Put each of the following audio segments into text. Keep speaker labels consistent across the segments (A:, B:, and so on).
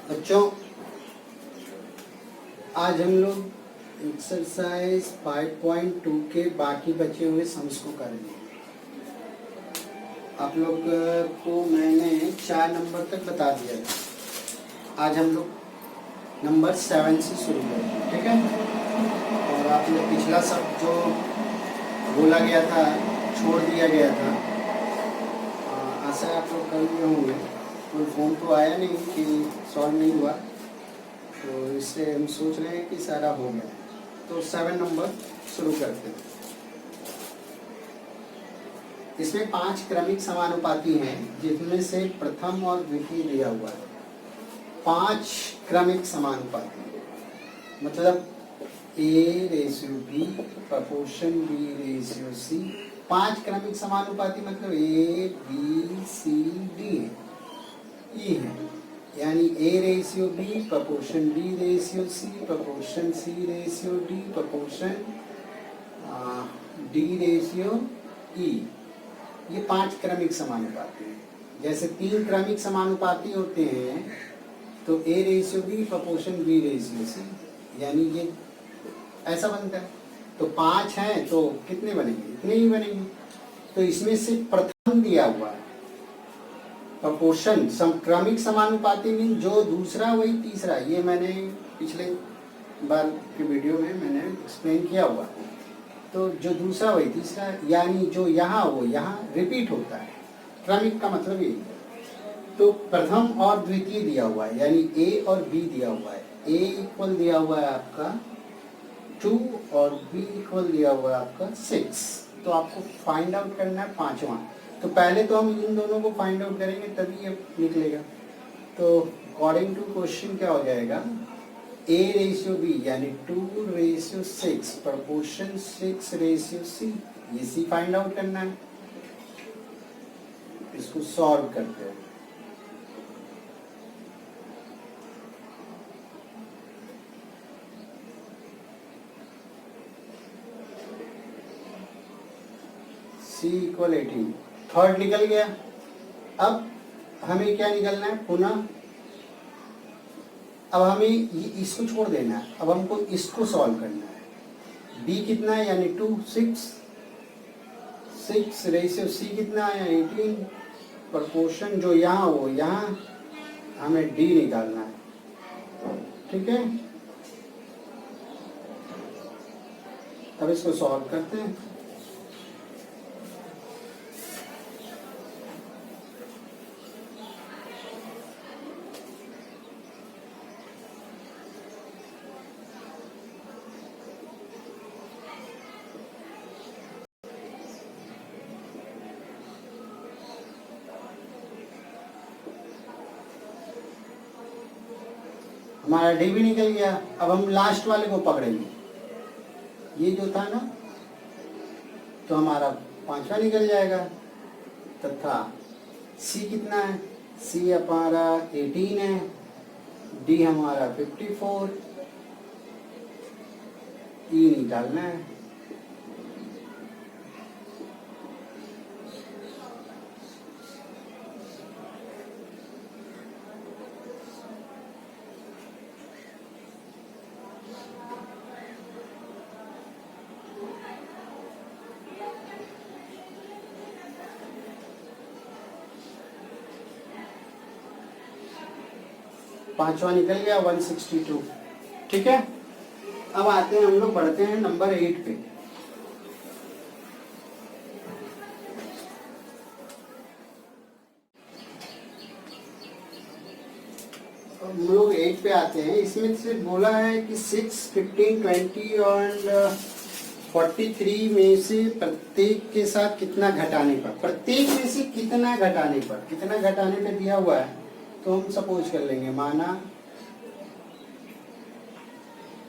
A: बच्चों, आज हम लोग एक्सरसाइज 5.2 के बाकी बचे हुए सम्स को करेंगे। आप लोग को मैंने 4 नंबर तक बता दिया था। आज हम लोग नंबर 7 से शुरू करेंगे, ठीक है। और आप लोग पिछला सब जो बोला गया था, छोड़ दिया गया था, आशा आप लोग कर लिए होंगे। कोई फोन तो आया नहीं कि सॉल्व नहीं हुआ, तो इससे हम सोच रहे हैं कि सारा हो गया। तो 7 नंबर शुरू करते हैं। इसमें 5 क्रमिक समानुपाती हैं, जिनमें से प्रथम और द्वितीय दिया हुआ है। 5 क्रमिक समानुपाती मतलब A/B प्रपोर्शन B/C। 5 क्रमिक समानुपाती मतलब A, B, C, D E है, यानी A/B proportion B/C proportion C/D proportion D/E। ये 5 क्रमिक समानुपाती हैं। जैसे 3 क्रमिक समानुपाती होते हैं तो A/B प्रपोर्शन B/C, यानी ये ऐसा बनता है। तो 5 हैं तो कितने बनेंगे? इतने ही बनेंगे। तो इसमें से प्रथम दिया हुआ है प्रपोर्शन क्रमिक समानुपाती में, जो दूसरा वही तीसरा। ये मैंने पिछले बार के वीडियो में मैंने एक्सप्लेन किया हुआ। तो जो दूसरा वही तीसरा, यानी जो यहाँ वो यहाँ रिपीट होता है। क्रमिक का मतलब यही है। तो प्रथम और द्वितीय दिया हुआ है, यानी A और B दिया हुआ है। A इक्वल दिया हुआ है आपका 2 और B इक्वल दिया हुआ है आपका 6। तो आपको फाइंड आउट करना है 5वां। तो पहले तो हम इन दोनों को फाइंड आउट करेंगे, तभी ये निकलेगा। तो अकॉर्डिंग टू क्वेश्चन क्या हो जाएगा? A/B यानी 2/6 प्रपोर्शन 6/C। ये C फाइंड आउट करना है। इसको सॉल्व करते हैं। C equal 18। थर्ड निकल गया। अब हमें क्या निकलना है? पुनः अब हमें इसको छोड़ देना है। अब हमको इसको सॉल्व करना है। B कितना है? यानी 2 6 रेशियो C कितना है? 18 प्रपोर्शन जो यहाँ वो यहाँ, हमें D निकालना है, ठीक है। अब इसको सॉल्व करते हैं। हमारा D भी निकल गया। अब हम लास्ट वाले को पकड़ेंगे। ये जो था ना, तो हमारा 5वां निकल जाएगा। तथा C कितना है? C हमारा 18 है, D हमारा 54, E निकालना है। पांचवा निकल गया 162, ठीक है। अब आते हैं, हम लोग बढ़ते हैं नंबर 8 पे। हम लोग 8 पे आते हैं। इसमें से बोला है कि 6, 15, 20 और 43 में से प्रत्येक के साथ कितना घटाने पर, प्रत्येक में से कितना घटाने पर, कितना घटाने पे दिया हुआ है। तो हम सपोज कर लेंगे, माना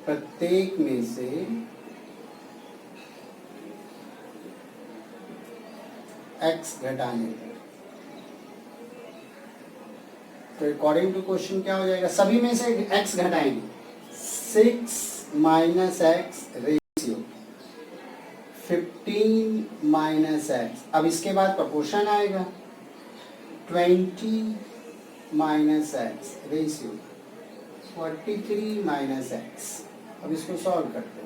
A: प्रत्येक में से x घटाने पर। तो अकॉर्डिंग टू क्वेश्चन क्या हो जाएगा? सभी में से x घटाएंगे। 6 minus x ratio 15 minus x. अब इसके बाद प्रोपोर्शन आएगा 20 minus x ratio 43 minus x. अब इसको सॉल्व करते हैं।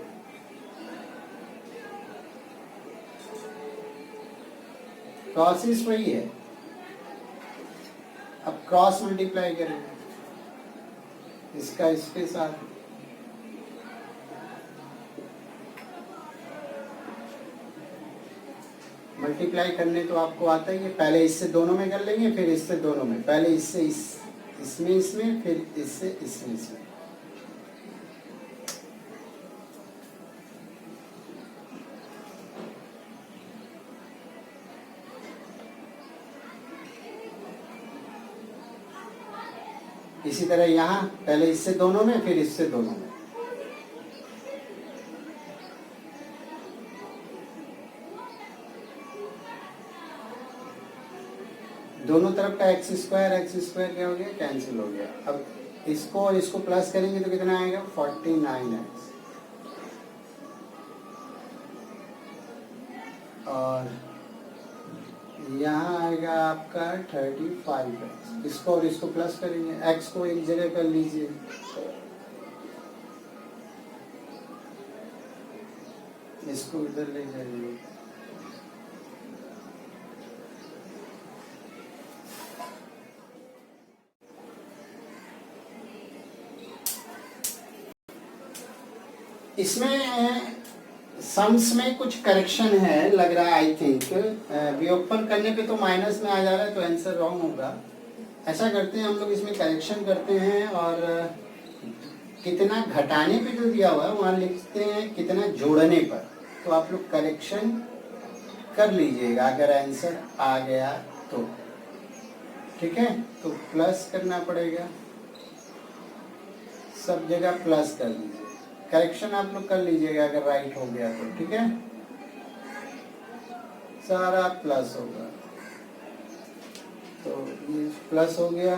A: प्रोसेस वही है, अब क्रॉस मल्टीप्लाई करेंगे इसका इसके साथ। मल्टीप्लाई करने तो आपको आता ही है, पहले इससे दोनों में कर लेंगे, फिर इससे दोनों में, पहले इससे इसमें, फिर इससे इसमें। इसी तरह यहाँ पहले इससे दोनों में, फिर इससे दोनों में। दोनों तरफ का एक्स स्क्वायर क्या हो गया, कैंसिल हो गया। अब इसको और इसको प्लस करेंगे तो कितना आएगा, 49x। और यहाँ आएगा आपका 35x। इसको और इसको प्लस करेंगे, x को एक जगह कर लीजिए, इसको इधर ले जाइए। इसमें सम्स में कुछ करेक्शन है लग रहा है, आई थिंक। वियोगफल करने पे तो माइनस में आ जा रहा है, तो आंसर रॉन्ग होगा। ऐसा करते हैं हम लोग, इसमें करेक्शन करते हैं और कितना घटाने पे जो दिया हुआ है वहाँ लिखते हैं कितना जोड़ने पर। तो आप लोग करेक्शन कर लीजिएगा अगर आंसर आ गया तो, ठीक है। तो प्लस करना पड़ेगा, सब जगह प्लस कर लीजिए। करेक्शन आप लोग कर लीजिएगा अगर राइट हो गया तो, ठीक है। सारा प्लस होगा, तो ये प्लस हो गया,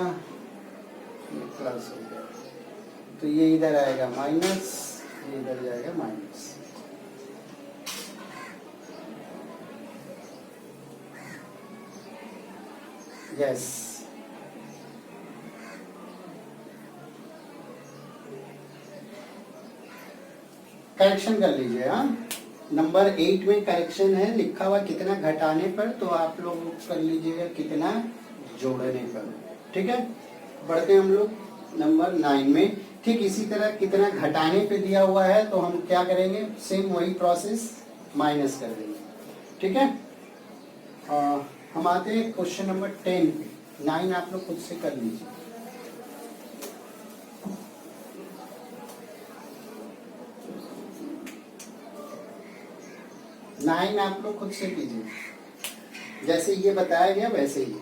A: ये प्लस हो गया, तो ये इधर आएगा माइनस, ये इधर जाएगा माइनस। यस, करेक्शन कर लीजिए। हाँ, नंबर 8 में करेक्शन है लिखा हुआ कितना घटाने पर, तो आप लोग कर लीजिएगा कितना जोड़ने पर, ठीक है। बढ़ते हैं हम लोग नंबर 9 में। ठीक इसी तरह कितना घटाने पे दिया हुआ है तो हम क्या करेंगे, सेम वही प्रोसेस, माइनस कर देंगे, ठीक है। हम आते हैं क्वेश्चन नंबर 10 पे। 9 आप लोग खुद से कर लीजिए। नाइन आप लोग खुद से कीजिए, जैसे ये बताया गया वैसे ही।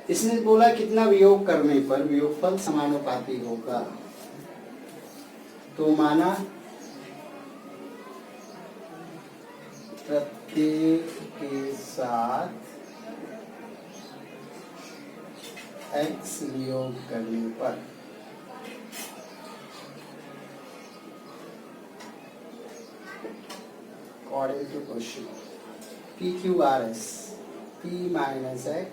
A: इसने बोला कितना वियोग करने पर वियोगफल समानुपाती होगा, तो माना प्रत्येक के साथ x वियोग करने पर according to question PQRS P minus X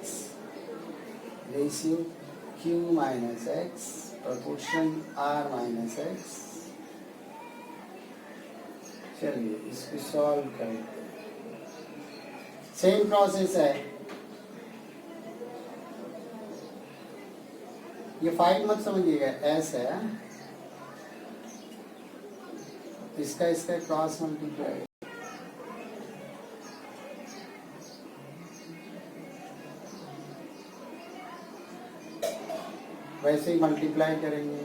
A: ratio Q minus X proportion R minus X। चलिए इसको सॉल्व करते हैं, सेम प्रोसेस है। ये 5 मत समझिएगा, S है, इसका क्रॉस मल्टीप्लाई। वैसे ही मल्टीप्लाई करेंगे,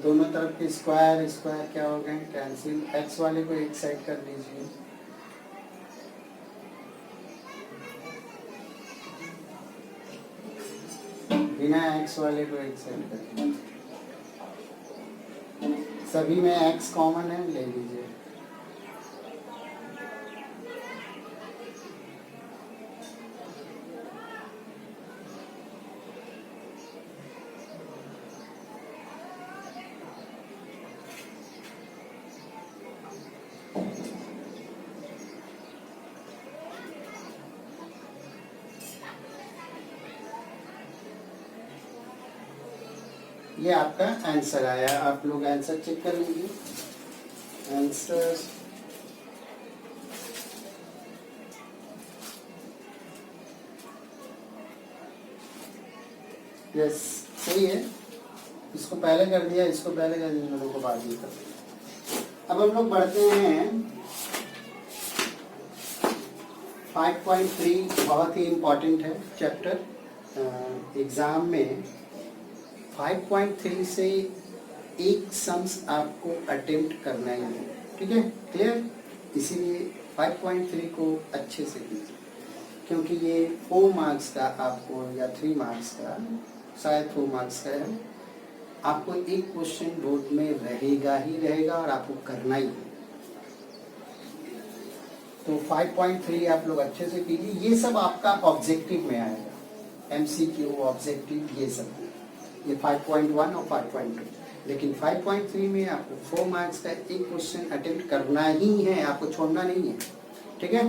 A: दोनों तरफ के स्क्वायर क्या हो गए, कैंसिल। एक्स वाले को एक साइड कर लीजिए, बिना एक्स वाले को एक साइड कर लीजिए। सभी में एक्स कॉमन है, ले लीजिए। ये आपका आंसर आया। आप लोग आंसर चेक कर लीजिए। आंसर यस सही है। इसको पहले कर दिया, इसको पहले कर दिया, लोगों को बाद में कर दिया। अब हम लोग बढ़ते हैं 5.3। बहुत ही इम्पोर्टेंट है चैप्टर। एग्जाम में 5.3 से एक सम्स आपको अटेम्प्ट करना ही है, ठीक है, क्लियर। इसीलिए 5.3 को अच्छे से कीजिए, क्योंकि ये 4 मार्क्स का आपको, या 3 मार्क्स का, शायद 4 मार्क्स का है। आपको एक क्वेश्चन बोर्ड में रहेगा ही रहेगा और आपको करना ही है। तो 5.3 आप लोग अच्छे से कीजिए। ये सब आपका ऑब्जेक्टिव में आएगा, MCQ ऑब्जेक्टिव, ये सब, ये 5.1 और 5.2। लेकिन 5.3 में आपको 4 मार्क्स का एक क्वेश्चन अटेम्प्ट करना ही है, आपको छोड़ना नहीं है, ठीक है।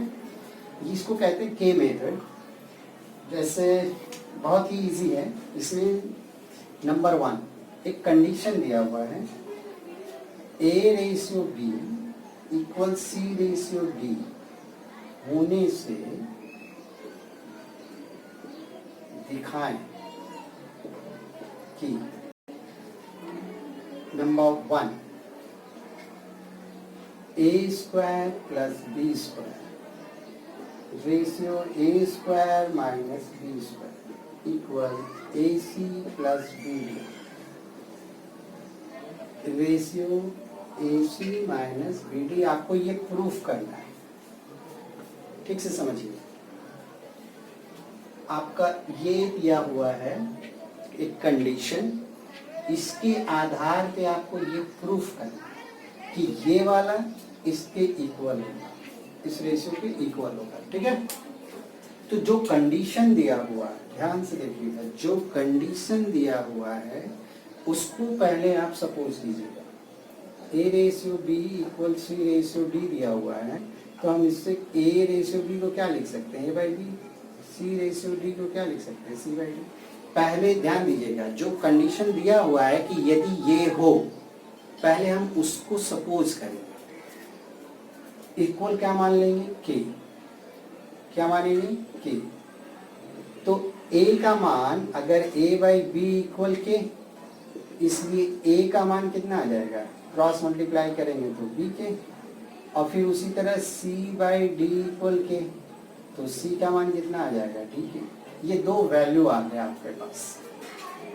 A: इसको कहते हैं के मेथड। जैसे बहुत ही इजी है। इसमें नंबर 1 एक कंडीशन दिया हुआ है, A/B = C/D होने से दिखाएं कि number 1 A² + B² ratio A² - B² = AC + BD ratio AC - BD। आपको ये प्रूफ करना है, ठीक से समझिए। आपका ये दिया हुआ है एक कंडीशन, इसके आधार पे आपको ये प्रूफ करना है कि ये वाला इसके इक्वल होगा, इस रेशियो के इक्वल होगा, ठीक है। तो जो कंडीशन दिया हुआ है, ध्यान से देखिएगा, जो कंडीशन दिया हुआ है उसको पहले आप सपोज कीजिएगा। A/B = C/D दिया हुआ है, तो हम इससे A/B को क्या लिख सकते हैं, A/B। C/D को क्या लिख सकते हैं, C/D। पहले ध्यान दीजिएगा, जो कंडीशन दिया हुआ है कि यदि ये हो, पहले हम उसको सपोज करेंगे। इक्वल क्या मान लेंगे, K। क्या मानेंगे, K। तो A का मान अगर A/B = K, इसलिए A का मान कितना आ जाएगा, क्रॉस मल्टीप्लाई करेंगे तो B के, और फिर उसी तरह C/D = K, तो C का मान कितना आ जाएगा, D के। ये दो वैल्यू आ गए आपके पास,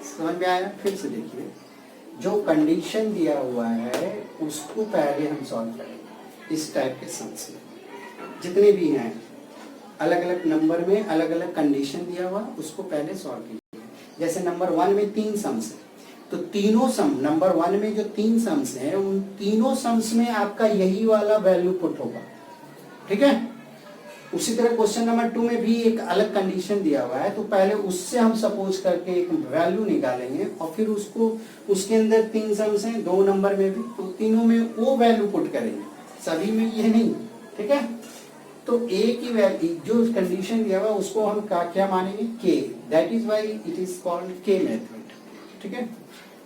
A: समझ में आया। फिर से देखिए, जो कंडीशन दिया हुआ है उसको पहले हम सॉल्व करेंगे। इस टाइप के सम्स में जितने भी हैं, अलग अलग नंबर में अलग अलग कंडीशन दिया हुआ, उसको पहले सॉल्व कीजिए। जैसे नंबर 1 में 3 सम्स है, तो तीनों सम, नंबर 1 में जो 3 सम्स हैं, उन तीनों सम्स में आपका यही वाला वैल्यू पुट होगा, ठीक है। उसी तरह क्वेश्चन नंबर 2 में भी एक अलग कंडीशन दिया हुआ है, तो पहले उससे हम सपोज करके एक वैल्यू निकालेंगे, और फिर उसको, उसके अंदर 3 सम्स हैं, 2 नंबर में भी, तो तीनों में वो वैल्यू पुट करेंगे, सभी में ये नहीं, ठीक है। तो A की वैल्यू, जो कंडीशन दिया हुआ उसको हम क्या मानेंगे, K। That is why it is called K method, ठीक है।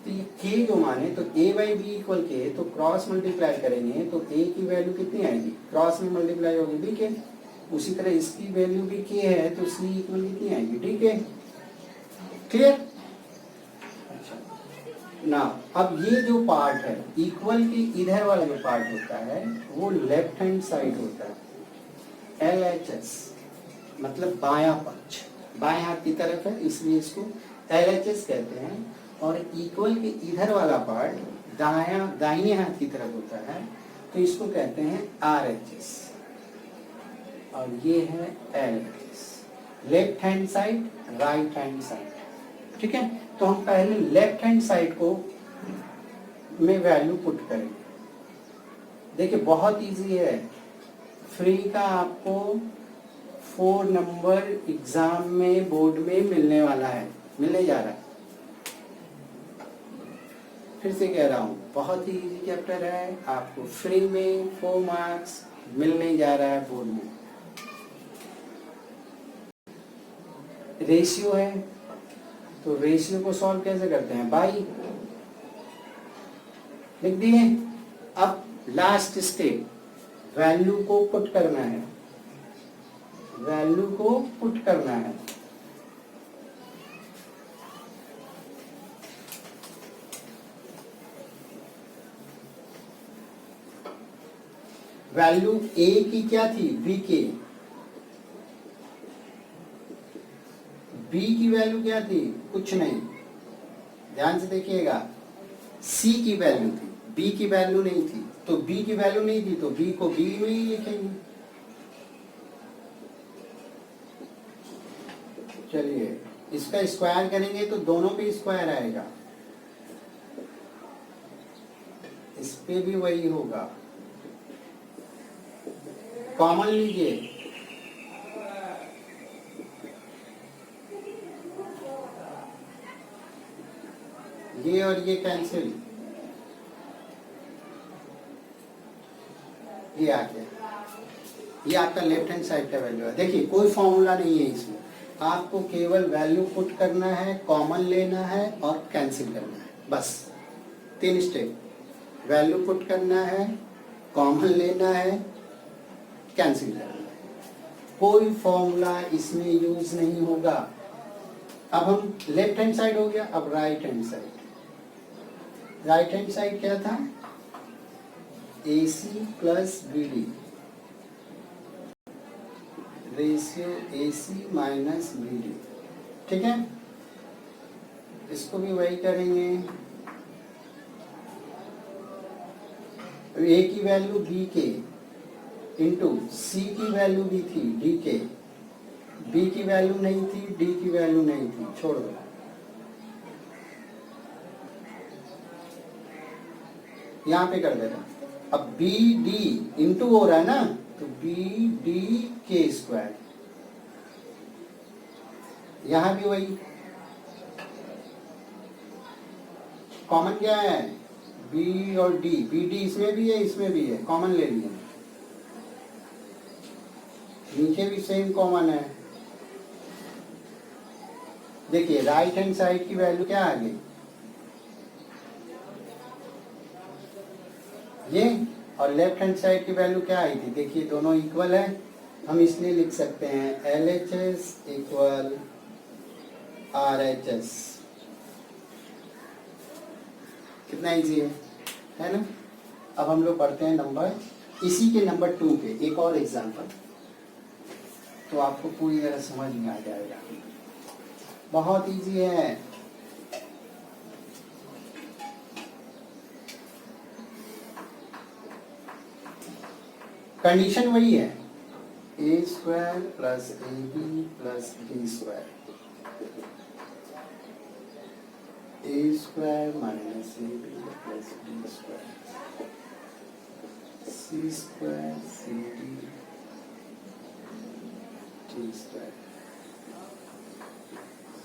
A: तो ये K जो माने, तो A/B = K, तो क्रॉस मल्टीप्लाई करेंगे तो A की वैल्यू कितनी आएगी, क्रॉस में मल्टीप्लाई होगी D के। उसी तरह इसकी वैल्यू भी K है, तो C = कितनी आएगी, D के। क्लियर। अच्छा, ना अब ये जो पार्ट है इक्वल के इधर वाला जो पार्ट होता है वो लेफ्ट हैंड साइड होता है, LHS, मतलब बायां पक्ष, बाएं हाथ की तरफ है, इसलिए इसको LHS कहते हैं। और इक्वल के इधर वाला पार्ट दाहिने हाथ की तरफ होता है, तो इसको कहते हैं RHS, और ये है LHS, left hand side, right hand side, ठीक है। तो हम पहले लेफ्ट हैंड साइड को में वैल्यू पुट करेंगे। देखिए बहुत इजी है, फ्री का आपको 4 नंबर एग्जाम में, बोर्ड में मिलने वाला है, मिलने जा रहा है। फिर से कह रहा हूँ, बहुत ही इजी चैप्टर है, आपको फ्री में 4 मार्क्स मिलने जा रहा है बोर्ड में। रेशियो है, तो रेशियो को सॉल्व कैसे करते हैं, बाई लिख दिए। अब लास्ट स्टेप वैल्यू को पुट करना है, वैल्यू को पुट करना है। वैल्यू ए की क्या थी, बी के, बी की वैल्यू क्या थी, कुछ नहीं, ध्यान से देखिएगा, सी की वैल्यू थी, बी की वैल्यू नहीं थी, तो बी की वैल्यू नहीं थी तो बी को बी में ही लिखेंगे। चलिए इसका स्क्वायर करेंगे तो दोनों पे स्क्वायर आएगा, इस पे भी वही होगा, कॉमन लीजिए, ये और ये कैंसिल, ये आ गया, ये आपका लेफ्ट हैंड साइड का वैल्यू है। देखिए कोई फॉर्मूला नहीं है इसमें, आपको केवल वैल्यू पुट करना है, कॉमन लेना है और कैंसिल करना है, बस 3 स्टेप, वैल्यू पुट करना है, कॉमन लेना है, कैंसिल करना है, कोई फॉर्मूला इसमें यूज नहीं होगा। अब हम लेफ्ट हैंड साइड हो गया, अब right hand side, right hand side क्या था, AC plus BD, ratio AC minus BD, ठीक है। इसको भी वही करेंगे, A की वैल्यू B के इंटू C की वैल्यू भी थी D के, B की वैल्यू नहीं थी, D की वैल्यू नहीं थी, छोड़ दो। यहां पे कर देना, अब BD इंटू हो रहा है ना, तो BD के स्क्वायर, यहां भी वही, कॉमन क्या है, B और D, BD इसमें भी है इसमें भी है, कॉमन ले लिया, नीचे भी सेम कॉमन है। देखिए राइट हैंड साइड की वैल्यू क्या आ गई, ये, और लेफ्ट हैंड साइड की वैल्यू क्या आई थी, देखिए दोनों इक्वल है, हम इसलिए लिख सकते हैं LHS इक्वल RHS, कितना इजी है ना। अब हम लोग पढ़ते हैं नंबर, इसी के नंबर 2 पे एक और एग्जांपल, तो आपको पूरी तरह समझ में आ जाएगा, बहुत इजी है। कंडीशन वही है, A square plus AB plus B square, A square minus AB plus B square, C square CD D square,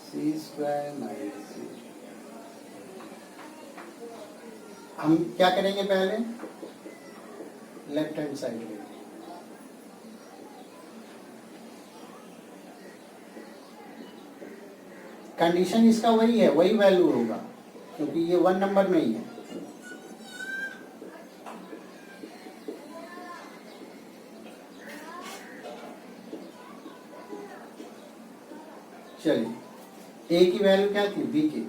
A: C square minus C। हम क्या करेंगे, पहले लेफ्ट हैंड साइड में, कंडीशन इसका वही है, वही वैल्यू होगा, क्योंकि ये 1 नंबर में ही है। चलिए A की वैल्यू क्या थी, B के,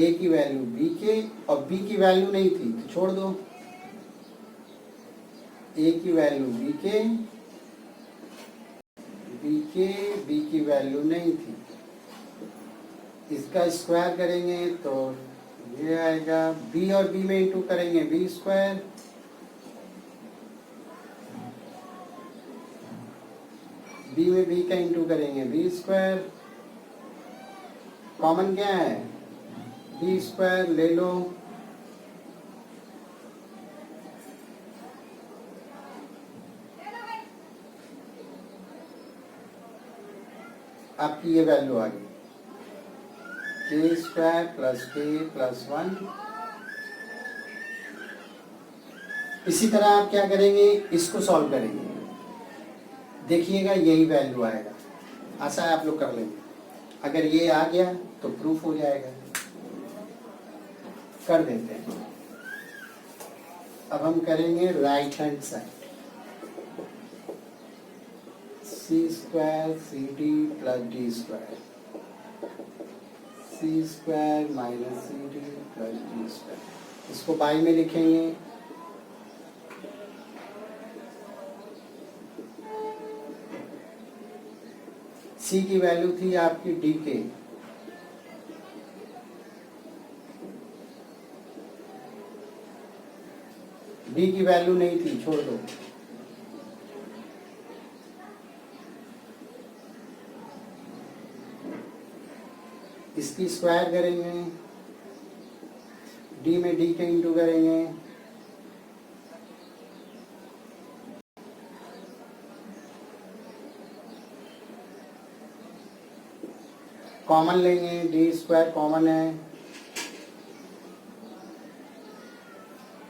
A: A की वैल्यू B के और B की वैल्यू नहीं थी तो छोड़ दो, A की वैल्यू B के, B की वैल्यू नहीं थी, इसका स्क्वायर करेंगे तो ये आएगा, B और B में इंटू करेंगे B स्क्वायर, B में B का इंटू करेंगे B स्क्वायर, कॉमन क्या है, B स्क्वायर ले लो, आपकी ये वैल्यू आ गई, K square plus K plus 1। इसी तरह आप क्या करेंगे, इसको सॉल्व करेंगे, देखिएगा यही वैल्यू आएगा, आशा है आप लोग कर लेंगे, अगर ये आ गया तो प्रूफ हो जाएगा। कर देते हैं। अब हम करेंगे right hand side, C square C D plus D square, C square minus C D plus D square. इसको बाई में लिखेंगे, सी की वैल्यू थी आपकी डी के, डी की वैल्यू नहीं थी, छोड़ दो। इसकी स्क्वायर करेंगे, डी में डी के इंटू करेंगे, कॉमन लेंगे, डी स्क्वायर कॉमन है,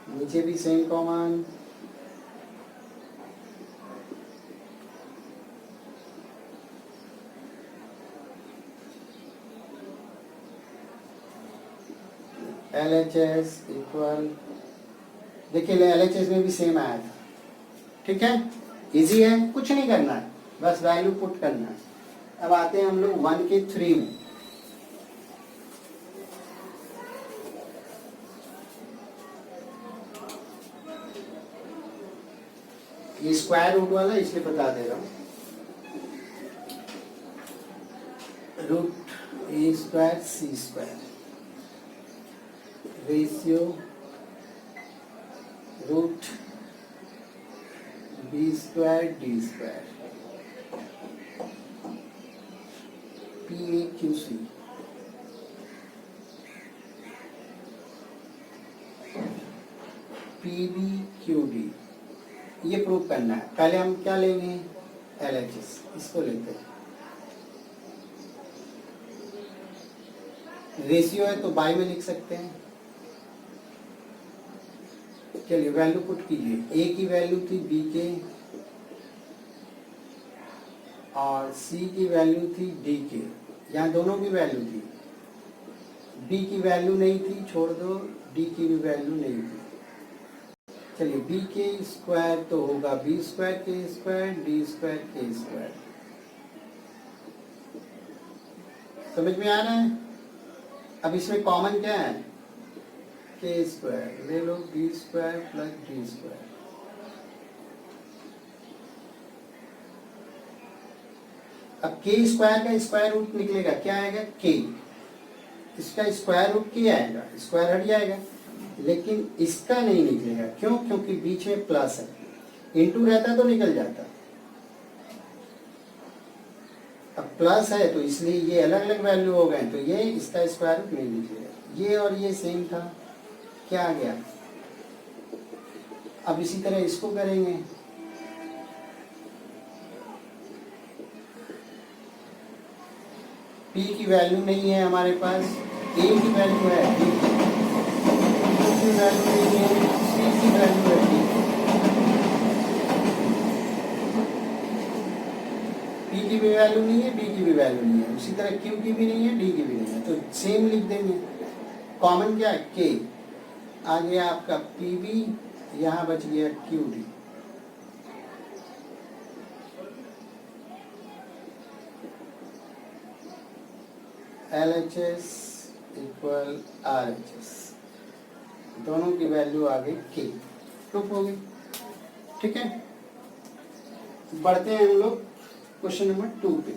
A: नीचे भी सेम कॉमन, LHS इक्वल, देखिए LHS में भी सेम आया था। ठीक है, इजी है, कुछ नहीं करना है, बस वैल्यू पुट करना है। अब आते हैं हम लोग 1 के 3 में। ये स्क्वायर रूट वाला इसलिए बता दे रहा हूं, root A square C square ratio root B square D square PAQC PBQD, ये प्रूव करना है। पहले हम क्या लेंगे, LHS, इसको लेते हैं। रेशियो है तो बाई में लिख सकते हैं। चलिए वैल्यू पुट कीजिए, ए की वैल्यू थी बी के और सी की वैल्यू थी डी के, यहाँ दोनों की वैल्यू थी। बी की वैल्यू नहीं थी, छोड़ दो, डी की भी वैल्यू नहीं थी। चलिए बी के स्क्वायर तो होगा बी स्क्वायर के स्क्वायर डी स्क्वायर के स्क्वायर, समझ में आ रहा है। अब इसमें कॉमन क्या है, के स्क्वायर ले लो, B square plus D square. अब के स्क्वायर का स्क्वायर रूट निकलेगा, क्या आएगा के, इसका स्क्वायर रूट क्या आएगा, स्क्वायर हट जाएगा, लेकिन इसका नहीं निकलेगा। क्यों, क्योंकि बीच में प्लस है, इंटू रहता तो निकल जाता, अब प्लस है तो इसलिए ये अलग अलग वैल्यू हो गए, तो ये इसका स्क्वायर रूट नहीं निकलेगा। ये और ये सेम था, क्या आ गया। अब इसी तरह इसको करेंगे, P की वैल्यू नहीं है हमारे पास, A की वैल्यू है, B की वैल्यू नहीं है, C की वैल्यू है, P की भी वैल्यू नहीं है, B की भी वैल्यू नहीं है, उसी तरह Q की भी नहीं है, D की भी नहीं है, तो सेम लिख देंगे। कॉमन क्या है, K, आ गया आपका PB, यहाँ बच गया QD। LHS इक्वल RHS, दोनों की वैल्यू आ गई K, प्रूफ हो गई। ठीक है, बढ़ते हैं हम लोग क्वेश्चन नंबर 2 पे।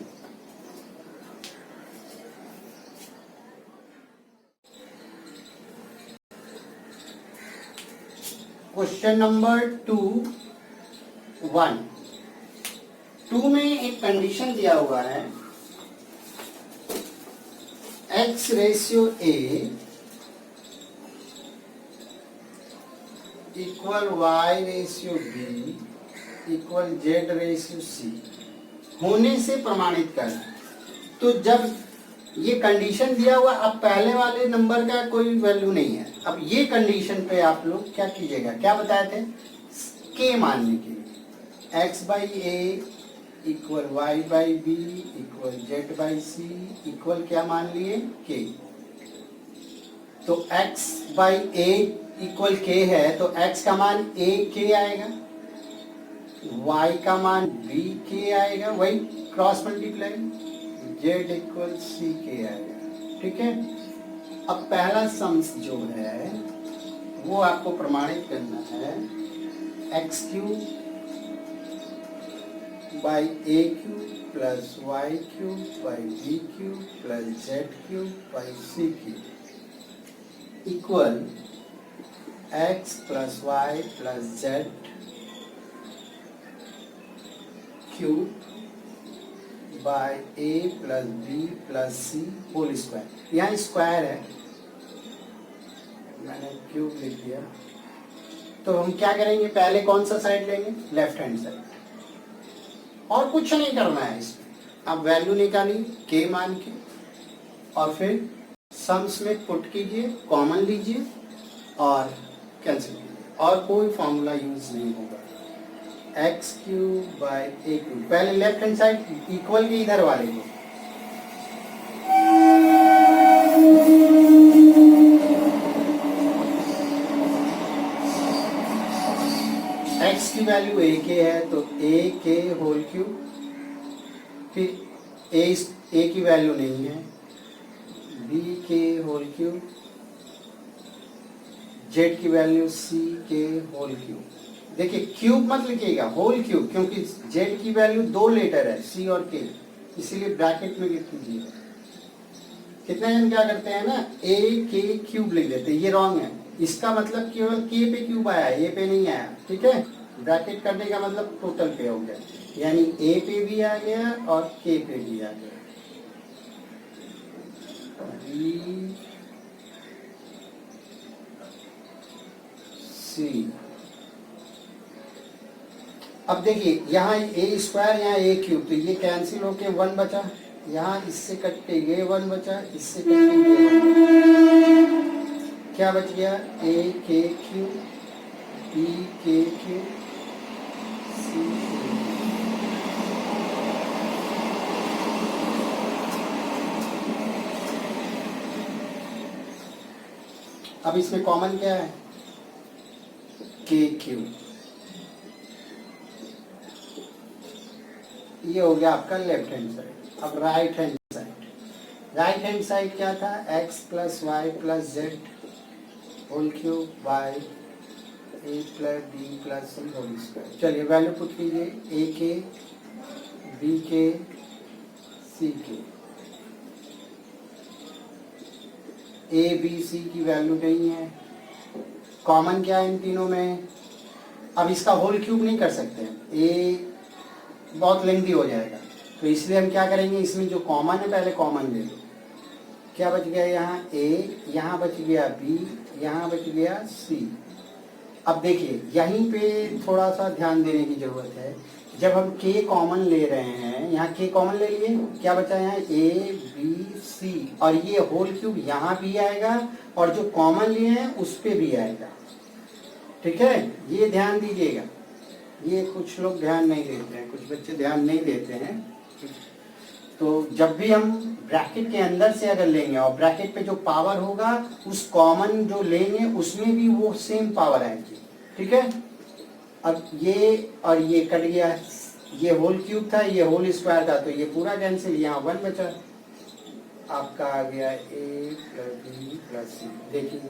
A: क्वेश्चन नंबर 2 में एक कंडीशन दिया हुआ है, x ratio a equal y ratio b equal z ratio c होने से प्रमाणित कर। तो जब ये कंडीशन दिया हुआ, अब पहले वाले नंबर का कोई वैल्यू नहीं है, अब ये कंडीशन पे आप लोग क्या कीजिएगा, क्या बताए थे, k मानने के लिए x by a equal y by b equal z by c equal क्या मान लिए, के। तो x बाई ए इक्वल के है, तो x का मान a के आएगा, y का मान b के आएगा, वही cross multiply, z equal c के आएगा। ठीक है, अब पहला सम्स जो है वो आपको प्रमाणित करना है, x cube by a cube plus Y cube by b cube plus Z cube by c cube equal x plus y plus Z cube by a plus b plus c whole square. यहाँ square है, मैंने cube लिख दिया। तो हम क्या करेंगे, पहले कौन सा साइड लेंगे, लेफ्ट हैंड साइड, और कुछ नहीं करना है इसमें। अब वैल्यू निकालिए के मान के और फिर सम्स में पुट कीजिए, कॉमन लीजिए और कैंसिल कीजिए, और कोई फॉर्मूला यूज नहीं होगा। X cube by a cube, पहले लेफ्ट हैंड साइड इक्वल के इधर वाले को, x की वैल्यू a के है तो a के होल क्यूब, फिर a की वैल्यू नहीं है, b के होल क्यूब, z की वैल्यू c के होल क्यूब। देखिए क्यूब मत लिखिएगा, होल क्यूब, क्योंकि z की वैल्यू 2 लेटर है c और k, इसीलिए ब्रैकेट में लिख दीजिएगा। कितने जन क्या करते हैं ना, a के क्यूब लिख देते हैं, ये रॉन्ग है। इसका मतलब केवल k पे क्यूब आया, a पे नहीं आया। ठीक है, ब्रैकेट करने का मतलब टोटल पे हो गया, यानी a पे भी आ गया और k पे भी आ गया। b c, अब देखिए यहाँ a स्क्वायर, यहाँ a क्यूब, तो ये कैंसिल होके 1 बचा, यहाँ इससे कट के ये 1 बचा, इससे कट के ये 1 बचा, क्या बच गया, a के क्यूब b के क्यूब c के। अब इसमें कॉमन क्या है, के क्यूब, ये हो गया आपका लेफ्ट हैंड साइड। अब right hand side, right hand side क्या था, x plus y plus z whole cube by a plus b plus c whole square. चलिए वैल्यू पुट कीजिए, ए के बी के सी के, ए बी सी की वैल्यू नहीं है, कॉमन क्या है इन तीनों में। अब इसका होल क्यूब नहीं कर सकते, ए बहुत लेंथी हो जाएगा, तो इसलिए हम क्या करेंगे, इसमें जो कॉमन है पहले कॉमन ले लो। क्या बच गया, यहाँ ए, यहाँ बच गया बी, यहाँ बच गया सी। अब देखिए यहीं पे थोड़ा सा ध्यान देने की जरूरत है, जब हम के कॉमन ले रहे हैं, यहाँ के कॉमन ले लिए, क्या बचा यहाँ, ए बी सी, और ये होल क्यूब यहाँ भी आएगा और जो कॉमन लिए हैं उस पे भी आएगा। ठीक है, ये ध्यान दीजिएगा, ये कुछ लोग ध्यान नहीं देते हैं, कुछ बच्चे ध्यान नहीं देते हैं। तो जब भी हम ब्रैकेट के अंदर से अगर लेंगे और ब्रैकेट पे जो पावर होगा उस कॉमन जो लेंगे उसमें भी वो सेम पावर आएगी। ठीक है, अब ये और ये कट गया, ये होल क्यूब था, ये होल स्क्वायर था, तो ये पूरा कैंसिल, यहाँ 1 बचा, आपका आ गया ए प्लस बी प्लस सी। देखिए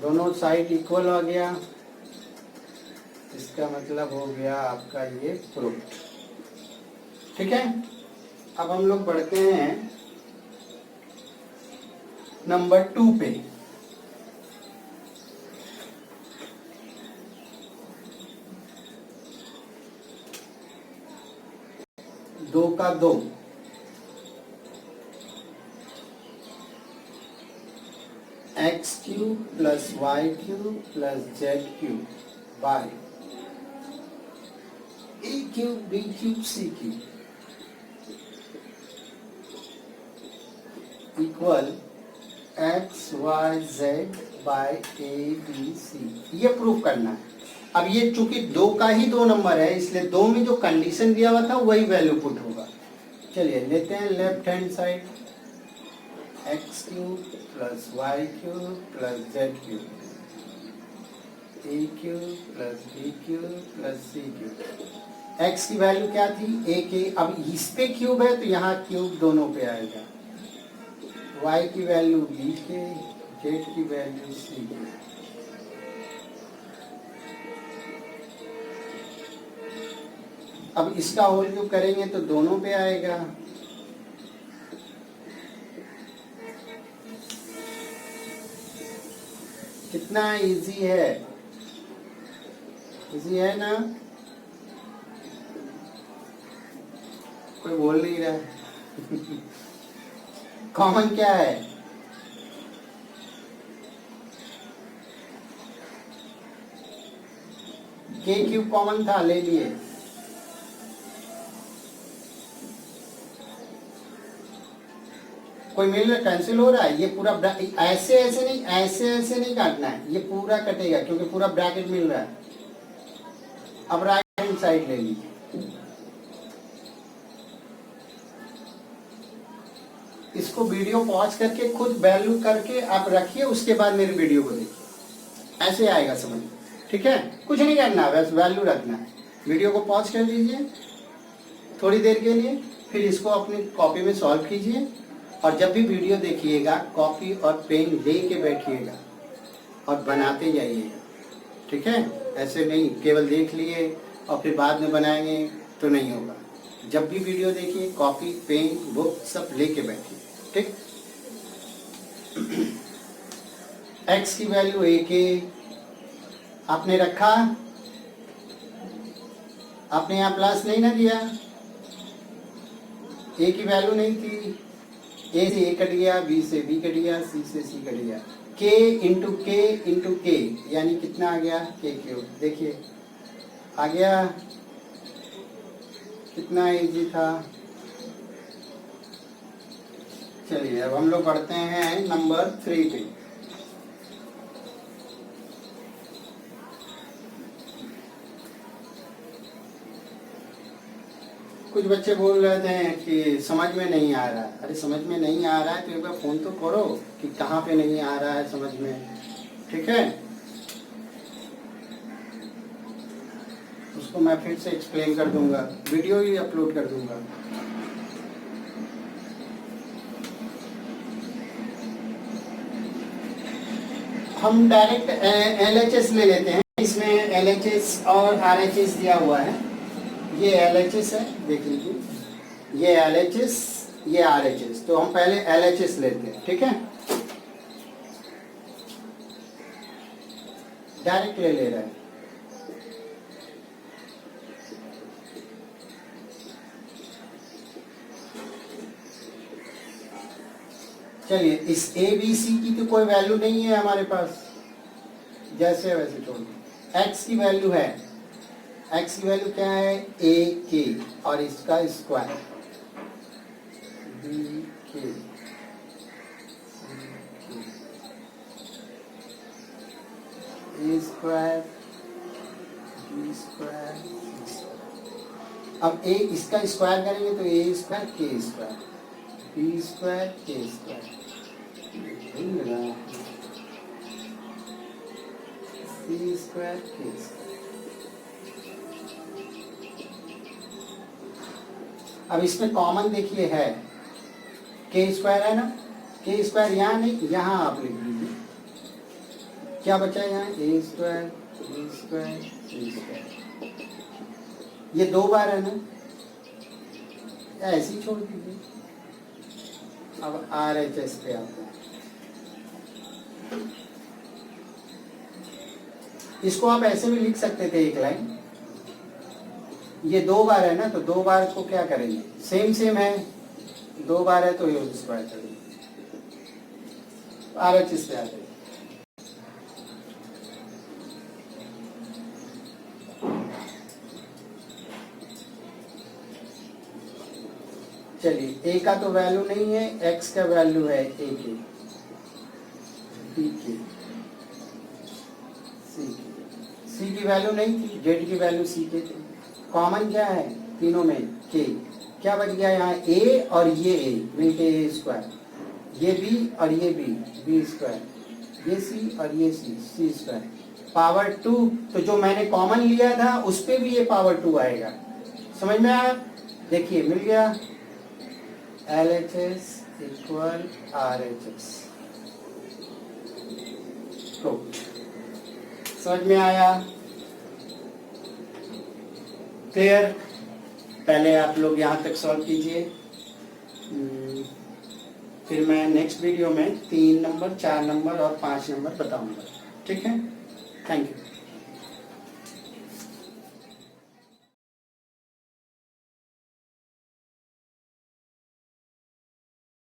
A: दोनों साइड इक्वल हो गया, इसका मतलब हो गया आपका ये प्रूफ। ठीक है, अब हम लोग बढ़ते हैं नंबर 2 पे। दो का 2, x cube plus Y cube plus Z cube by a cube b cube c cube equal x y z by a b c. ये प्रूफ करना है। अब ये चूंकि 2 का ही 2 नंबर है, इसलिए 2 में जो कंडीशन दिया हुआ था वही वैल्यू पुट होगा। चलिए लेते हैं left hand side, X cube plus Y cube plus Z cube, A cube plus B cube plus C cube. एक्स की वैल्यू क्या थी? ए के। अब इस पे क्यूब है तो यहाँ क्यूब दोनों पे आएगा। वाई की वैल्यू बी के, जेड की वैल्यू सी के। अब इसका होल क्यूब करेंगे तो दोनों पे आएगा। कितना इजी है, इजी है ना? कोई बोल नहीं रहा। कॉमन क्या है? के क्यूब कॉमन था, ले लिए। कोई मिल रहा, कैंसिल हो रहा है। ये पूरा ऐसे ऐसे नहीं, ऐसे ऐसे नहीं काटना है, ये पूरा कटेगा क्योंकि पूरा ब्रैकेट मिल रहा है। अब राइट हैंड साइड ले लीजिए। इसको वीडियो पॉज करके खुद वैल्यू करके आप रखिए, उसके बाद मेरे वीडियो को देखिए, ऐसे आएगा समझ। ठीक है, कुछ नहीं करना है, बस वैल्यू रखना है। वीडियो को पॉज कर दीजिए थोड़ी देर के लिए, फिर इसको अपनी कॉपी में सॉल्व कीजिए। और जब भी वीडियो देखिएगा कॉपी और पेन ले के बैठिएगा और बनाते जाइएगा। ठीक है, ऐसे नहीं केवल देख लिए और फिर बाद में बनाएंगे तो नहीं होगा। जब भी वीडियो देखिए कॉपी पेन बुक सब लेके बैठिए। ठीक। एक्स की वैल्यू ए के आपने रखा, आपने यहाँ प्लस नहीं ना दिया, ए की वैल्यू नहीं थी। ए से ए कट गया, बी से बी कट गया, सी से सी कट गया। के इंटू के यानी कितना आ गया? के क्यूब। देखिए आ गया, कितना इजी था। चलिए अब हम लोग पढ़ते हैं नंबर 3 पे। कुछ बच्चे बोल रहे थे कि समझ में नहीं आ रहा है। अरे समझ में नहीं आ रहा है तो एक बार फोन तो करो कि कहाँ पे नहीं आ रहा है समझ में। ठीक है, उसको मैं फिर से एक्सप्लेन कर दूंगा, वीडियो ही अपलोड कर दूंगा। हम डायरेक्ट LHS ले लेते हैं। इसमें LHS और RHS दिया हुआ है। ये LHS है, देख लीजिए, ये LHS, ये RHS। तो हम पहले LHS लेते हैं। ठीक है, डायरेक्ट ले रहे हैं। चलिए इस ABC की तो कोई वैल्यू नहीं है हमारे पास, जैसे वैसे छोड़ दो। एक्स की वैल्यू है, एक्स की वैल्यू क्या है? ए के और इसका स्क्वायर बी के। ए स्क्वायर बी स्क्वायर। अब ए इसका स्क्वायर करेंगे तो ए स्क्वायर के स्क्वायर बी स्क्वायर के स्क्वायर सी स्क्वायर के स्क्वायर। अब इसमें कॉमन देखिए है के स्क्वायर है ना, के स्क्वायर यहाँ नहीं, यहाँ आप लिख लीजिए। क्या बचा यहाँ? ए square B square C square. ये 2 बार है ना, ऐसे ही छोड़ दीजिए। अब RHS पे आते हैं। इसको आप ऐसे भी लिख सकते थे एक लाइन। ये 2 बार है ना, तो 2 बार को क्या करेंगे? सेम सेम है, 2 बार है तो ये स्क्वायर करेंगे। RHS पे आते हैं। चलिए ए का तो वैल्यू नहीं है, एक्स का वैल्यू है ए के, बी के, सी की वैल्यू नहीं थी, जेड की वैल्यू सी के थी। कॉमन क्या है तीनों में? के। क्या बच गया यहाँ? ए और ये ए मिलके ए स्क्वायर, ये बी और ये बी, बी स्क्वायर, ये सी और ये सी, सी स्क्वायर पावर 2। तो जो मैंने कॉमन लिया था उस पे भी ये पावर 2 आएगा। समझ में आया? देखिए मिल गया LHS इक्वल RHS। तो समझ में आया? क्लियर? पहले आप लोग यहाँ तक सॉल्व कीजिए, फिर मैं नेक्स्ट वीडियो में 3 नंबर, 4 नंबर और 5 नंबर बताऊंगा। ठीक है? Thank you.